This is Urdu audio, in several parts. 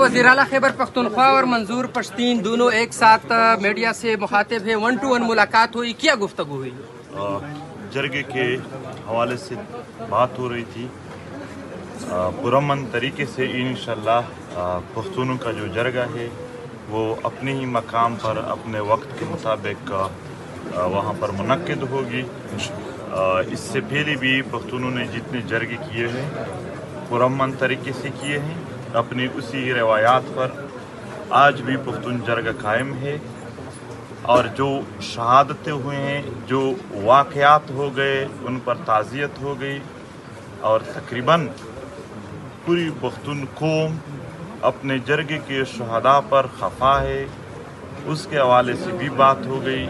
وزیر اعلیٰ خیبر پختونخوا اور منظور پشتین دونوں ایک ساتھ میڈیا سے مخاطب ہیں، 1-to-1 ملاقات ہوئی، کیا گفتگو ہوئی؟ جرگے کے حوالے سے بات ہو رہی تھی، پرامن طریقے سے انشاءاللہ پختونوں کا جو جرگہ ہے وہ اپنے ہی مقام پر اپنے وقت کے مطابق وہاں پر منعقد ہوگی۔ اس سے پہلے بھی پختونوں نے جتنے جرگے کیے ہیں پرامن طریقے سے کیے ہیں، اپنی اسی روایات پر آج بھی پختون جرگہ قائم ہے، اور جو شہادتیں ہوئے ہیں، جو واقعات ہو گئے ان پر تعزیت ہو گئی، اور تقریباً پوری پختون قوم اپنے جرگے کے شہداء پر خفا ہے، اس کے حوالے سے بھی بات ہو گئی۔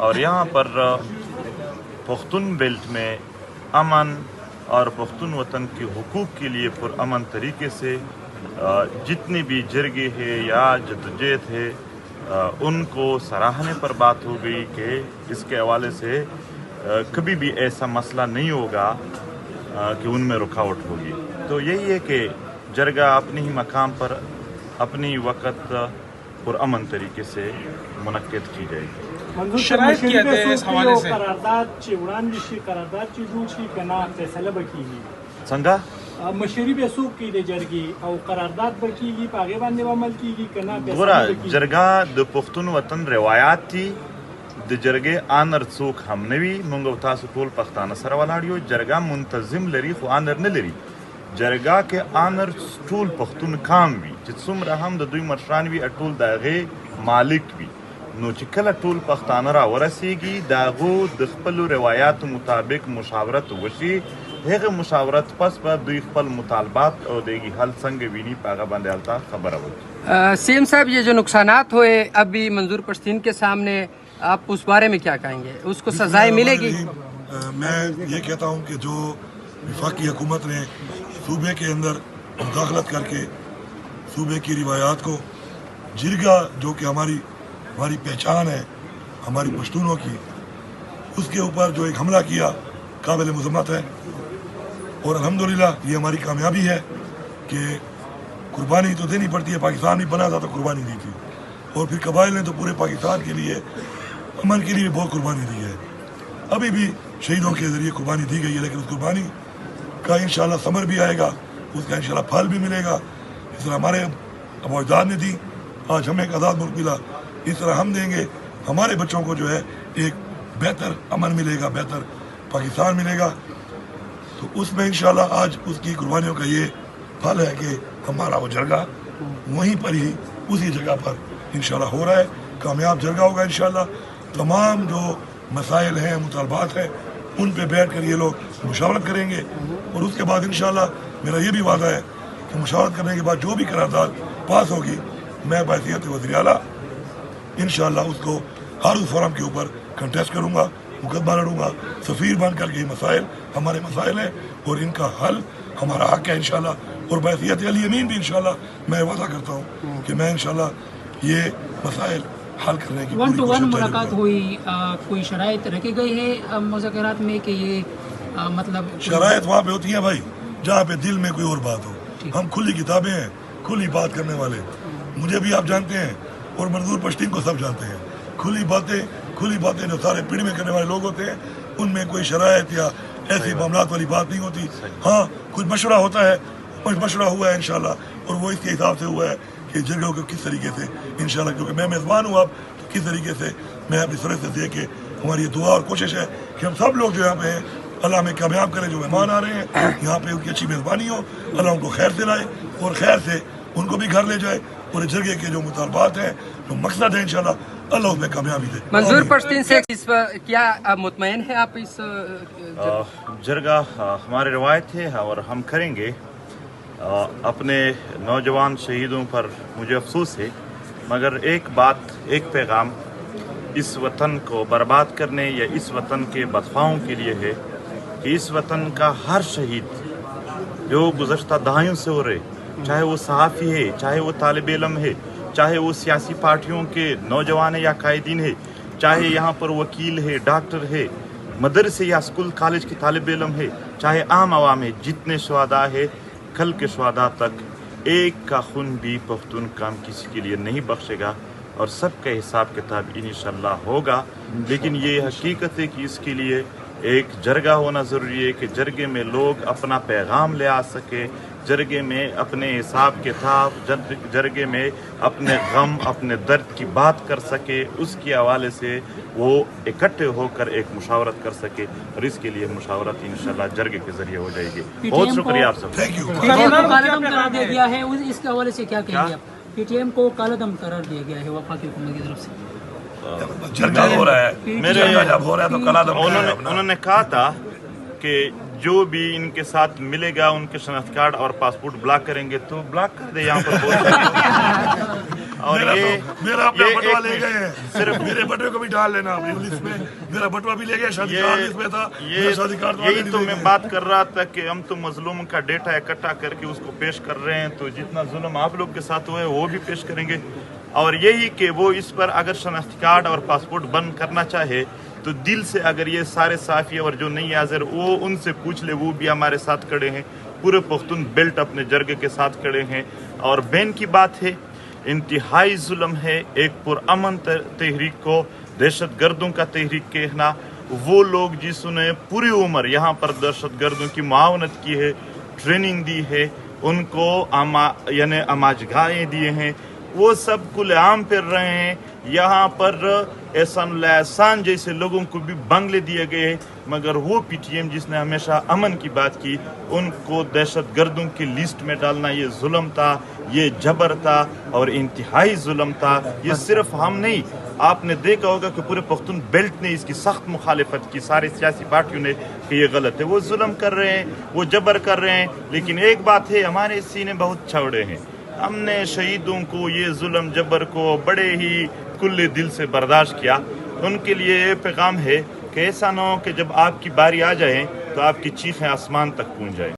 اور یہاں پر پختون بیلٹ میں امن اور پختون وطن کے حقوق کے لیے پرامن طریقے سے جتنے بھی جرگے ہیں یا جدوجہد ہے ان کو سراہنے پر بات ہو گئی کہ اس کے حوالے سے کبھی بھی ایسا مسئلہ نہیں ہوگا کہ ان میں رکاوٹ ہوگی۔ تو یہی ہے کہ جرگہ اپنے ہی مقام پر اپنی وقت پرامن طریقے سے منعقد کی جائے گی۔ شرائط کیا ہے اس حوالے سے؟ سنگا مشری به سوق کې د جرګي او قرارداد به کیږي په هغه باندې عمل کیږي کنه گورا جرگہ د پختون وطن روایات تھی د جرگې آنر څوک هم نوي، مونږ تاسو ټول پښتانه سره ولاړ یو، جرګه منتظم لري خو آنر نه لري۔ جرګه کې آنر ټول پښتون کام وي چې څومره هم د دوی مشران وي ټول د هغې مالک وي، نو چې کله ټول پښتانه را ورسیږي د هغو د خپلو روایاتو مطابق مشاورت وشي، هغه مشاورت پس به دوی خپل مطالبات او دیگی حل څنګه ویني په هغه باندې هلته خبره وکړي۔ سی ایم صاحب، یہ جو نقصانات ہوئے ابھی منظور پشتین کے سامنے، آپ اس بارے میں کیا کہیں گے؟ اس کو سزائیں ملے گی؟ میں یہ کہتا ہوں کہ جو وفاقی حکومت نے صوبے کے اندر مداخلت کر کے صوبے کی روایات کو، جرگہ جو کہ ہماری پہچان ہے ہماری پشتونوں کی، اس کے اوپر جو ایک حملہ کیا قابل مذمت ہے، اور الحمدللہ یہ ہماری کامیابی ہے کہ قربانی تو دینی پڑتی ہے، پاکستان نہیں بنا تھا تو قربانی دی تھی، اور پھر قبائل نے تو پورے پاکستان کے لیے امن کے لیے بہت قربانی دی ہے، ابھی بھی شہیدوں کے ذریعے قربانی دی گئی ہے، لیکن اس قربانی کا انشاءاللہ ثمر بھی آئے گا، اس کا انشاءاللہ پھل بھی ملے گا۔ اس طرح ہمارے ابو اجداد نے دی، آج ہمیں ایک آزاد ملک ملا، اس طرح ہم دیں گے، ہمارے بچوں کو جو ہے ایک بہتر امن ملے گا، بہتر پاکستان ملے گا۔ تو اس میں انشاءاللہ آج اس کی قربانیوں کا یہ پھل ہے کہ ہمارا وہ جرگہ وہیں پر ہی اسی جگہ پر انشاءاللہ ہو رہا ہے، کامیاب جرگہ ہوگا انشاءاللہ۔ تمام جو مسائل ہیں، مطالبات ہیں، ان پہ بیٹھ کر یہ لوگ مشاورت کریں گے، اور اس کے بعد انشاءاللہ میرا یہ بھی وعدہ ہے کہ مشاورت کرنے کے بعد جو بھی قرارداد پاس ہوگی، میں بحیثیت وزیر اعلیٰ انشاءاللہ اس کو ہر اس فورم کے اوپر کنٹیسٹ کروں گا، مقدمہ لڑوں گا، سفیر بن کر کے یہ مسائل ہمارے مسائل ہیں اور ان کا حل ہمارا حق ہے انشاءاللہ، اور بحیثیت علی امین بھی انشاءاللہ میں وعدہ کرتا ہوں کہ میں انشاءاللہ یہ مسائل حل کرنے کی پوری کوشش جاری رکھوں گا۔ 1-to-1 ملاقات ہوئی، کوئی شرائط رکھی گئی ہے مذاکرات میں کہ یہ مطلب شرائط وہاں پہ ہوتی ہیں بھائی جہاں پہ دل میں کوئی اور بات ہو، ہم کھلی کتابیں ہیں، کھلی بات کرنے والے، مجھے بھی آپ جانتے ہیں اور منظور پشتین کو سب جانتے ہیں، کھلی باتیں جو سارے پیڑ میں کرنے والے لوگ ہوتے ہیں، ان میں کوئی شرائط یا ایسی معاملات والی بات نہیں ہوتی۔ ہاں کچھ مشورہ ہوتا ہے، کچھ مشورہ ہوا ہے انشاءاللہ، اور وہ اس کے حساب سے ہوا ہے کہ جرگوں کو کس طریقے سے انشاءاللہ، کیونکہ میں میزبان ہوں اب، تو کس طریقے سے میں اپنی طرف سے دے کے ہماری یہ دعا اور کوشش ہے کہ ہم سب لوگ جو یہاں پہ ہیں اللہ ہمیں کامیاب کرے، جو مہمان آ رہے ہیں یہاں پہ ان کی اچھی میزبانی ہو، اللہ ان کو خیر سے لائے اور خیر سے ان کو بھی گھر لے جائے، اور جرگے کے جو مطالبات ہیں، جو مقصد ہے انشاءاللہ اللہ اس میں کامیابی دے۔ منظور پشتین سے کیا مطمئن ہے آپ اس جرگہ ہماری روایت ہے اور ہم کریں گے۔ اپنے نوجوان شہیدوں پر مجھے افسوس ہے، مگر ایک بات، ایک پیغام اس وطن کو برباد کرنے یا اس وطن کے بدخواہوں کے لیے ہے کہ اس وطن کا ہر شہید جو گزشتہ دہائیوں سے ہو رہے، چاہے وہ صحافی ہے، چاہے وہ طالب علم ہے، چاہے وہ سیاسی پارٹیوں کے نوجوان یا قائدین ہے، چاہے یہاں پر وکیل ہے، ڈاکٹر ہے، مدرسے یا اسکول کالج کے طالب علم ہے، چاہے عام عوام ہے، جتنے شہداء ہے، کل کے شہداء تک ایک کا خون بھی پختون کام کسی کے لیے نہیں بخشے گا اور سب کا حساب کتاب انشاءاللہ ہوگا. لیکن یہ حقیقت ہے کہ اس کے لیے ایک جرگہ ہونا ضروری ہے کہ جرگے میں لوگ اپنا پیغام لے آ سکے, جرگے میں اپنے حساب کتاب, جرگے میں اپنے غم اپنے درد کی بات کر سکے. اس کے حوالے سے وہ اکٹھے ہو کر ایک مشاورت کر سکے, اور اس کے لیے مشاورت انشاءاللہ جرگے کے ذریعے ہو جائے گی. بہت شکریہ آپ سب. Thank you. P T M کو کالا دم قرار دیا گیا ہے, اس کے حوالے سے کیا کہیں گے آپ؟ پی ٹی ایم کو کالا دم قرار دیا گیا ہے وفاقی حکومت کی طرف سے. جرگہ ہو رہا ہے, جرگہ جب ہو رہا ہے تو کلا دم انہوں نے کہا تھا کہ جو بھی ان کے ساتھ ملے گا ان کے شناخت کارڈ اور پاسپورٹ بلاک کریں گے تو بلاک کر دے. یہاں پر اور میرا اپنا بٹوا لے گئے ہیں, صرف میرے بٹوے کو بھی ڈال لینا اپنی لسٹ میں. میرا بٹوا بھی لے گئے, شادی کارڈ اس میں تھا, شادی کارڈ یہی تو میں بات کر رہا تھا کہ ہم تو مظلوم کا ڈیٹا اکٹھا کر کے اس کو پیش کر رہے ہیں, تو جتنا ظلم آپ لوگ کے ساتھ ہوئے وہ بھی پیش کریں گے. اور یہی کہ وہ اس پر اگر شناختی کارڈ اور پاسپورٹ بند کرنا چاہے تو دل سے اگر یہ سارے صافی اور جو نہیں حاضر وہ ان سے پوچھ لے, وہ بھی ہمارے ساتھ کھڑے ہیں. پورے پختون بیلٹ اپنے جرگے کے ساتھ کھڑے ہیں. اور بین کی بات ہے, انتہائی ظلم ہے ایک پرامن تحریک کو دہشت گردوں کا تحریک کہنا. وہ لوگ جسوں نے پوری عمر یہاں پر دہشت گردوں کی معاونت کی ہے, ٹریننگ دی ہے, ان کو یعنی اماجگاہیں دیے ہیں, وہ سب کھلے عام پھر رہے ہیں. یہاں پر احسان اللہ احسان جیسے لوگوں کو بھی بنگلے دیے گئے, مگر وہ پی ٹی ایم جس نے ہمیشہ امن کی بات کی ان کو دہشت گردوں کی لسٹ میں ڈالنا یہ ظلم تھا, یہ جبر تھا اور انتہائی ظلم تھا. یہ صرف ہم نہیں, آپ نے دیکھا ہوگا کہ پورے پختون بیلٹ نے اس کی سخت مخالفت کی, سارے سیاسی پارٹیوں نے, کہ یہ غلط ہے. وہ ظلم کر رہے ہیں, وہ جبر کر رہے ہیں. لیکن ایک بات ہے, ہمارے سینے بہت چوڑے ہیں. ہم نے شہیدوں کو یہ ظلم جبر کو بڑے ہی کھلے دل سے برداشت کیا. ان کے لیے یہ پیغام ہے کہ ایسا نہ ہو کہ جب آپ کی باری آ جائے تو آپ کی چیخیں آسمان تک پہنچ جائیں.